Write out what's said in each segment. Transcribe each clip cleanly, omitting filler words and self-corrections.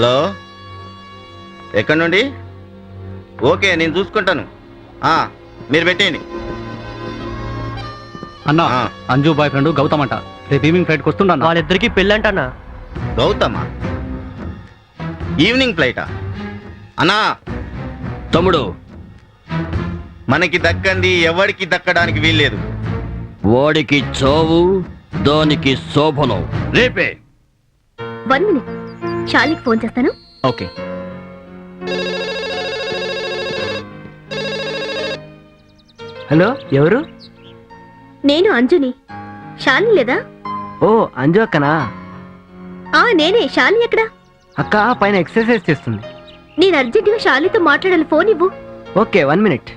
Hello, ఎక్కడి నుండి? Okay, నేను చూసుకుంటాను. మీరు పెట్టేయండి. అన్నా, అంజు బాయ్ ఫ్రెండ్ గౌతమ్ అంట రేపు ఈవినింగ్ ఫ్లైట్కి వస్తుండ. వాళ్ళిద్దరికి పెళ్ళంటన్నా. గౌతమా? ఈవినింగ్ ఫ్లైటా? అన్నా తమ్ముడు, మనకి దక్కంది ఎవరికి దక్కడానికి వీల్లేదు. వాడికి చావు, దానికి శోభనం రేపే. 1 minute, షాలికి ఫోన్ చేస్తాను. ఓకే. హలో, ఎవరు? నేను అంజుని. షాలిని లేదా? ఓ, అంజు అక్కనా? నేనే. షాలిని ఎక్కడా? అక్క పైన ఎక్సర్సైజ్ చేస్తుంది. నేను అర్జెంటుగా షాలితో మాట్లాడాలి. ఫోన్ ఇవ్వు. Okay, 1 minute.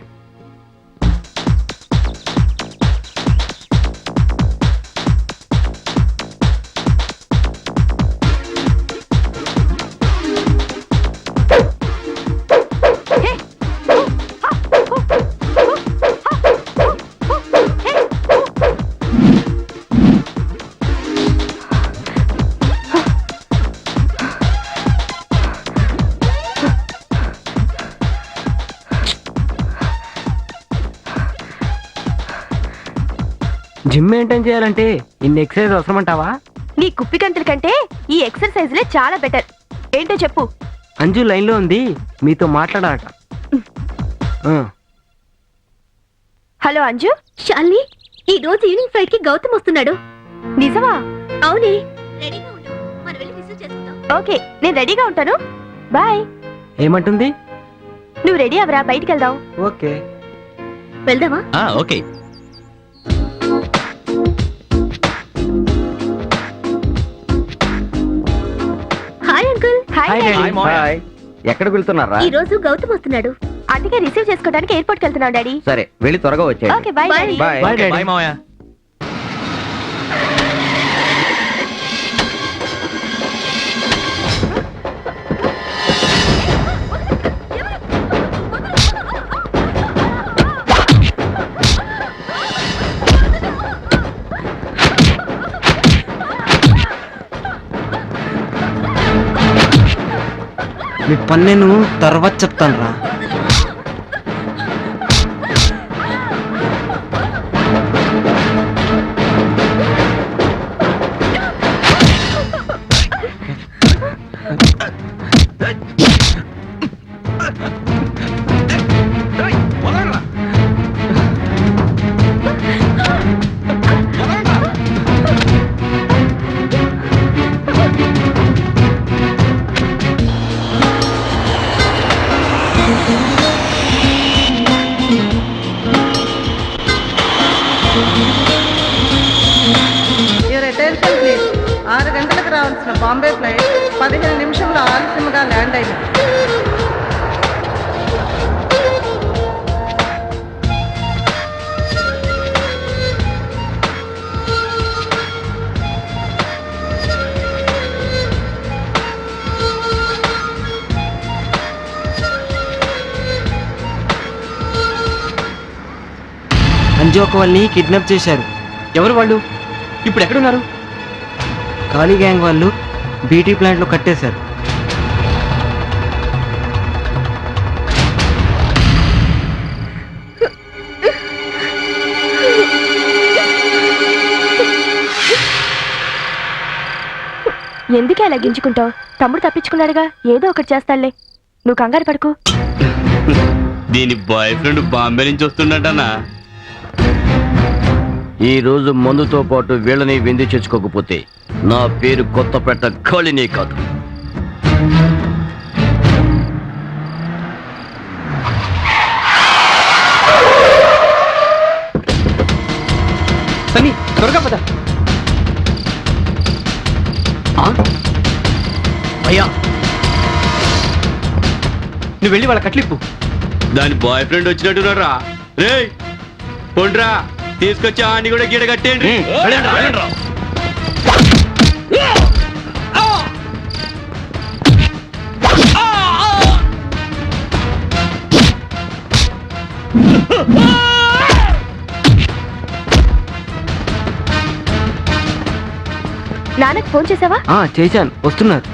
జిమ్ మెయింటైన్ చేయాలంటే ఇన్ని ఎక్సర్సైజ్ అవసరమంటావా? నీ కుప్పి గంతుల కంటే ఈ ఎక్సర్సైజ్లే చాలా బెటర్. ఏంటో చెప్పు. అంజు లైన్ లో ఉంది, మీతో మాట్లాడాలట. హలో అంజు. షాలిని, ఈ రోజు ఈవినింగ్ ఫ్లైట్ కి గౌతమ్ వస్తున్నాడు. నిజమా? అవునే. రెడీగా ఉండు, మనం వెళ్ళి రిసీవ్ చేసుకుందాం. ఓకే, నేను రెడీగా ఉంటాను. బాయ్. ఏమంటుంది? నువ్వు రెడీ అవరా, బయటికి వెళ్దాం. ఓకే, వెళ్దామా? Okay. Hi uncle. Hi hi daddy. Daddy. Hi. ఎక్కడికి వెళ్తున్నారా? ఈ రోజు గౌతమ్ వస్తున్నాడు. అందుకే రిసీవ్ చేసుకోవడానికి ఎయిర్పోర్ట్ కి వెళ్తున్నావు డాడీ. సరే, వెళ్ళి త్వరగా వచ్చేయండి. Okay, bye daddy. Bye. Bye daddy. మావయ్య. మీ పని నేను తర్వాత చెప్తాను రా. Your attention please. 6 గంటలకు రావాల్సిన బాంబే ఫ్లైట్ 15 నిమిషంలో ఆలస్యంగా ల్యాండ్ అయింది. అంజు ఒక వాళ్ళని కిడ్నాప్ చేశారు. ఎవరు వాళ్ళు? ఇప్పుడు ఎక్కడున్నారు? ఖాళీ గ్యాంగ్ వాళ్ళు బీటీ ప్లాంట్ లో కట్టేశారు. ఎందుకే అలా గింజుకుంటావు? తమ్ముడు తప్పించుకున్నాడుగా, ఏదో ఒకటి చేస్తాడులే. నువ్వు కంగారు పడుకు. దీని బాయ్ ఫ్రెండ్ బాంబే నుంచి వస్తుండటనా? ఈ రోజు మందుతో పాటు వీళ్ళని విందు చేసుకోకపోతే నా పేరు కొత్తపేట ఖాళీనే కాదు. సన్నీ, త్వరగా పద. అయ్యా, నువ్వు వెళ్ళి వాళ్ళ కట్లిప్పు. దాని బాయ్ ఫ్రెండ్ వచ్చినట్టున్నారా? రే పొండ్రా, తీసుకొచ్చి ఆని కూడా గీడ కట్టేయండి. నాన్నకు ఫోన్ చేసావా? చేశాను, వస్తున్నారు.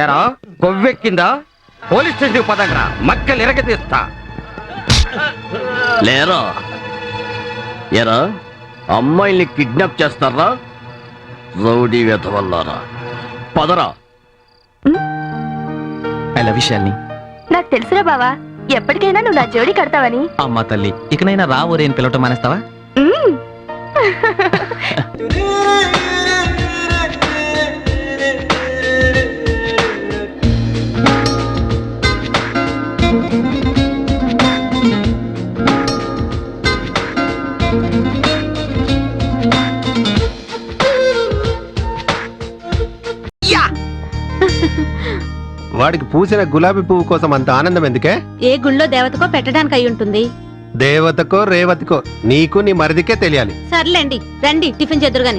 ఎరా కొవ్వెక్కిందా? పోలీస్ స్టేషన్ పదంగా మక్కలు ఎరగదీస్తా. లేరా ఎరా అమ్మాయిల్ని కిడ్నాప్ చేస్తారా? Rowdy వెధవల్లారా, Padara. I love you Shalini. నాకు తెలుసురా బావా, ఎప్పటికైనా నువ్వు నా జోడి కడతావని. అమ్మా తల్లి, ఇకనైనా రా ఊరే అని పిలవటం మానేస్తావా? మ్మ్. వాడికి పూసిన గులాబీ పువ్వు కోసం అంత ఆనందం ఎందుకే? ఏ గుళ్ళో దేవతకో పెట్టడానికి అయి ఉంటుంది. దేవతకో రేవతికో నీకు నీ మరిదికే తెలియాలి. సర్లేండి, రండి టిఫిన్ చేద్దురు గాని.